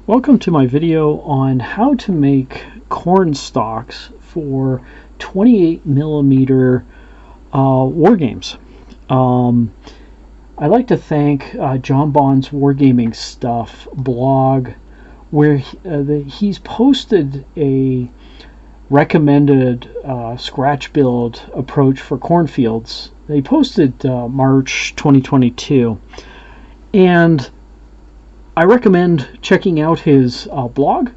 Welcome to my video on how to make corn stalks for 28 millimeter war games. I'd like to thank John Bond's Wargaming Stuff blog, where he's posted a recommended scratch build approach for cornfields. They posted March 2022, and I recommend checking out his blog,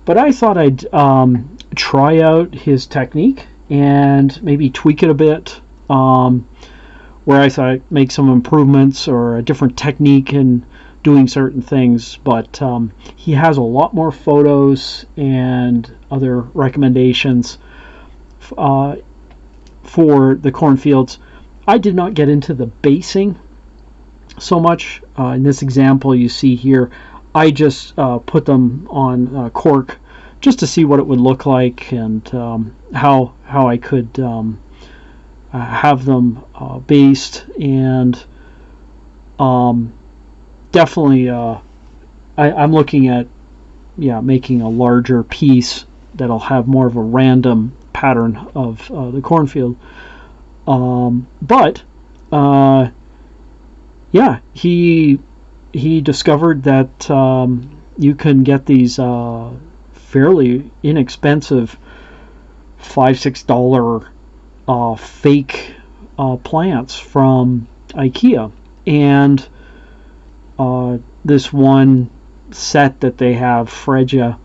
but I thought I'd try out his technique and maybe tweak it a bit, where I thought I'd make some improvements or a different technique in doing certain things. But he has a lot more photos and other recommendations for the cornfields. I did not get into the basing so much. In this example you see here, I just put them on cork just to see what it would look like, and how I could have them based, and definitely I'm looking at making a larger piece that'll have more of a random pattern of the cornfield, but he discovered that you can get these fairly inexpensive $5-6 fake plants from IKEA, and this one set that they have, Frijka,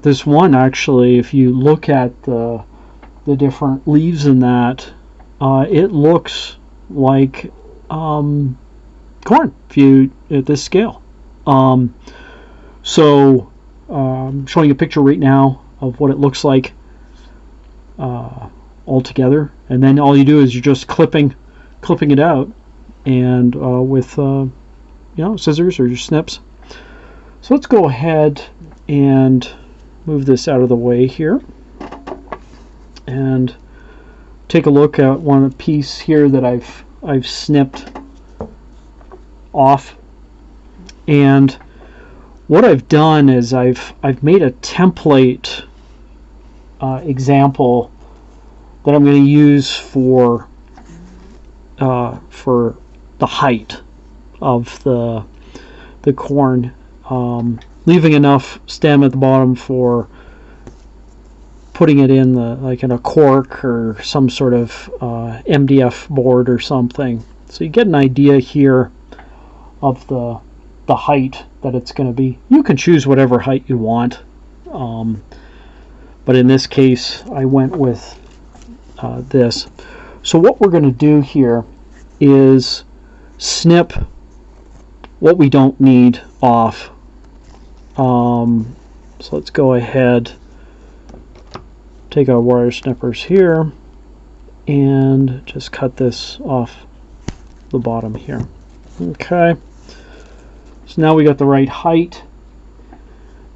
this one, actually, if you look at the different leaves in that, it looks like corn if you at this scale. So I'm showing a picture right now of what it looks like all together, and then all you do is you're just clipping it out, and with scissors or your snips. So let's go ahead and move this out of the way here and take a look at one piece here that I've snipped off. And what I've done is I've made a template example that I'm going to use for the height of the corn, leaving enough stem at the bottom for putting it in in a cork or some sort of MDF board or something. So you get an idea here of the height that it's going to be. You can choose whatever height you want, but in this case I went with this. So what we're going to do here is snip what we don't need off. So let's go ahead, take our wire snippers here, and just cut this off the bottom here. Okay, so now we got the right height,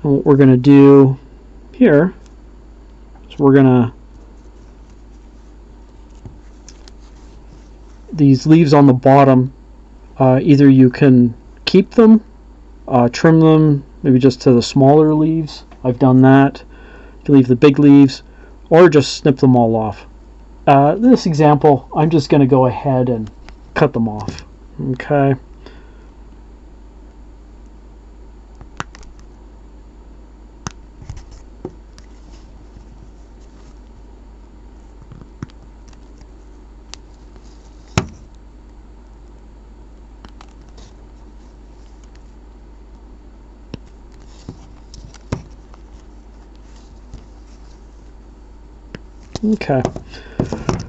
and what we're going to do here is we're going to, these leaves on the bottom, either you can keep them, trim them maybe just to the smaller leaves. I've done that. You can leave the big leaves, or just snip them all off. This example, I'm just going to go ahead and cut them off. Okay. Okay,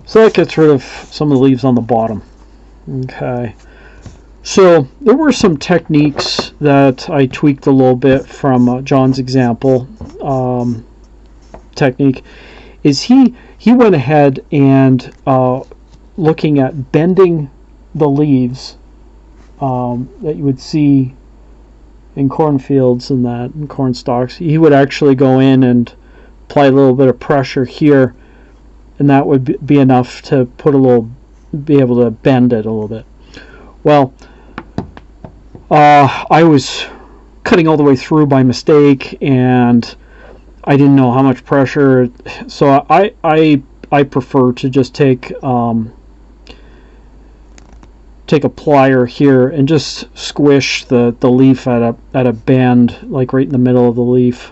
so that gets rid of some of the leaves on the bottom. Okay, so there were some techniques that I tweaked a little bit from John's example. Technique is he went ahead and looking at bending the leaves that you would see in cornfields and that, in corn stalks. He would actually go in and apply a little bit of pressure here, and that would be enough to be able to bend it a little bit. Well, I was cutting all the way through by mistake, and I didn't know how much pressure. So I prefer to just take take a plier here and just squish the leaf at a bend, like right in the middle of the leaf,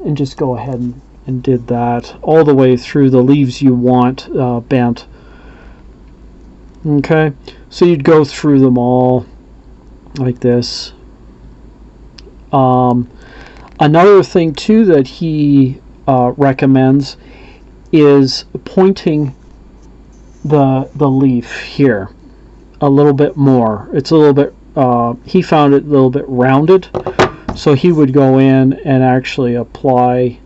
and just go ahead and did that all the way through the leaves you want bent. Okay, so you'd go through them all like this. Another thing too that he recommends is pointing the leaf here a little bit more. It's a little bit, he found it a little bit rounded, so he would go in and actually apply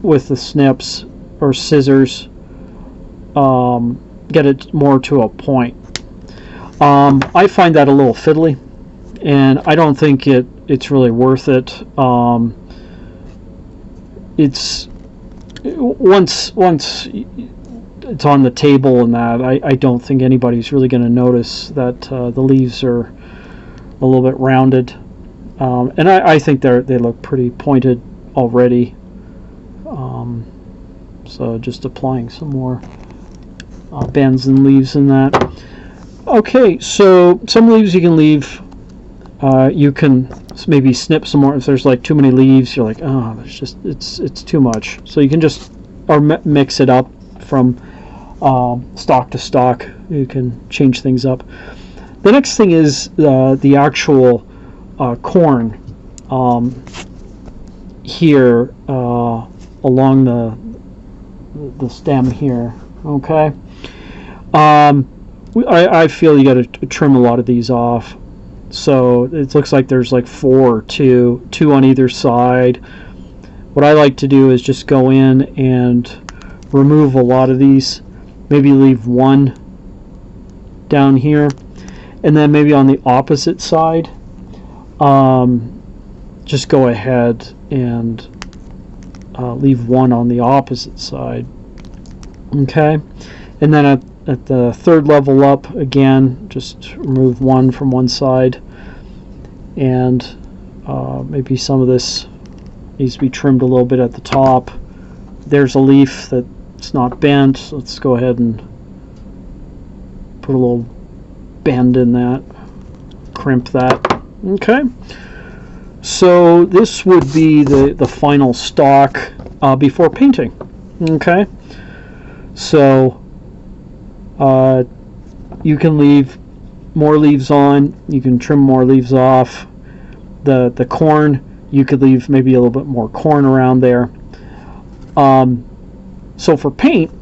with the snips or scissors, get it more to a point. I find that a little fiddly, and I don't think it's really worth it. It's once it's on the table and that, I don't think anybody's really going to notice that the leaves are a little bit rounded, and I think they look pretty pointed already. So just applying some more bends and leaves in that. Okay, so some leaves you can leave. You can maybe snip some more if there's like too many leaves. You're like, oh, it's too much. So you can just mix it up from stalk to stalk. You can change things up. The next thing is the actual corn here along the stem here. Okay. I feel you got to trim a lot of these off. So it looks like there's like 4 or 2 on either side. What I like to do is just go in and remove a lot of these. Maybe leave one down here, and then maybe on the opposite side, just go ahead and leave one on the opposite side. Okay, and then at the third level up, again, just remove one from one side, and maybe some of this needs to be trimmed a little bit at the top. There's a leaf that's not bent, so let's go ahead and put a little bend in that, crimp that. Okay, so this would be the final stalk before painting. Okay, so you can leave more leaves on, you can trim more leaves off. The corn, you could leave maybe a little bit more corn around there. So for paint,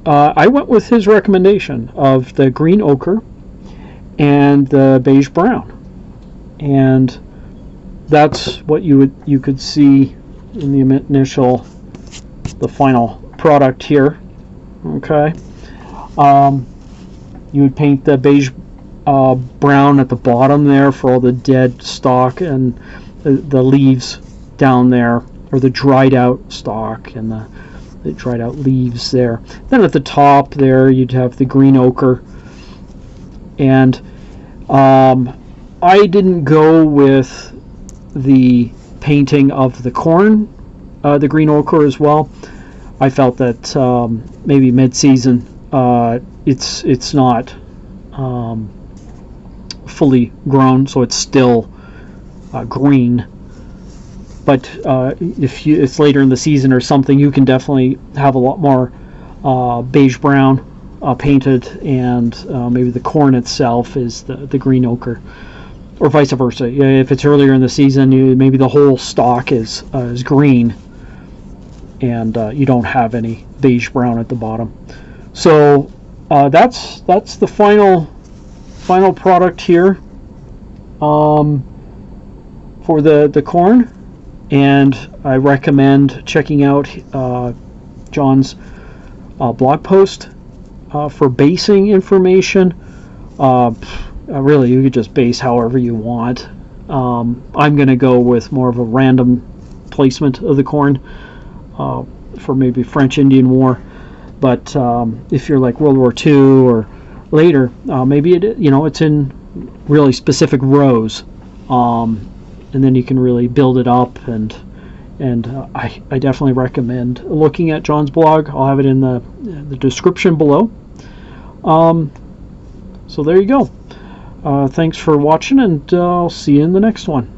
I went with his recommendation of the green ochre and the beige brown, and that's what you could see in the final product here. Okay. You would paint the beige brown at the bottom there for all the dead stalk and the leaves down there, or the dried out stalk and the dried out leaves there. Then at the top there you'd have the green ochre, and I didn't go with the painting of the corn, the green ochre as well. I felt that maybe mid-season it's not fully grown, so it's still green. But if it's later in the season or something, you can definitely have a lot more beige brown painted, and maybe the corn itself is the green ochre, or vice versa. If it's earlier in the season, maybe the whole stalk is green, and you don't have any beige brown at the bottom. So that's the final product here for the corn, and I recommend checking out John's blog post for basing information. Really, you could just base however you want. I'm going to go with more of a random placement of the corn for maybe French Indian War. But if you're like World War II or later. Maybe it's in really specific rows, and then you can really build it up. And I definitely recommend looking at John's blog. I'll have it in the description below. So there you go. Thanks for watching, and I'll see you in the next one.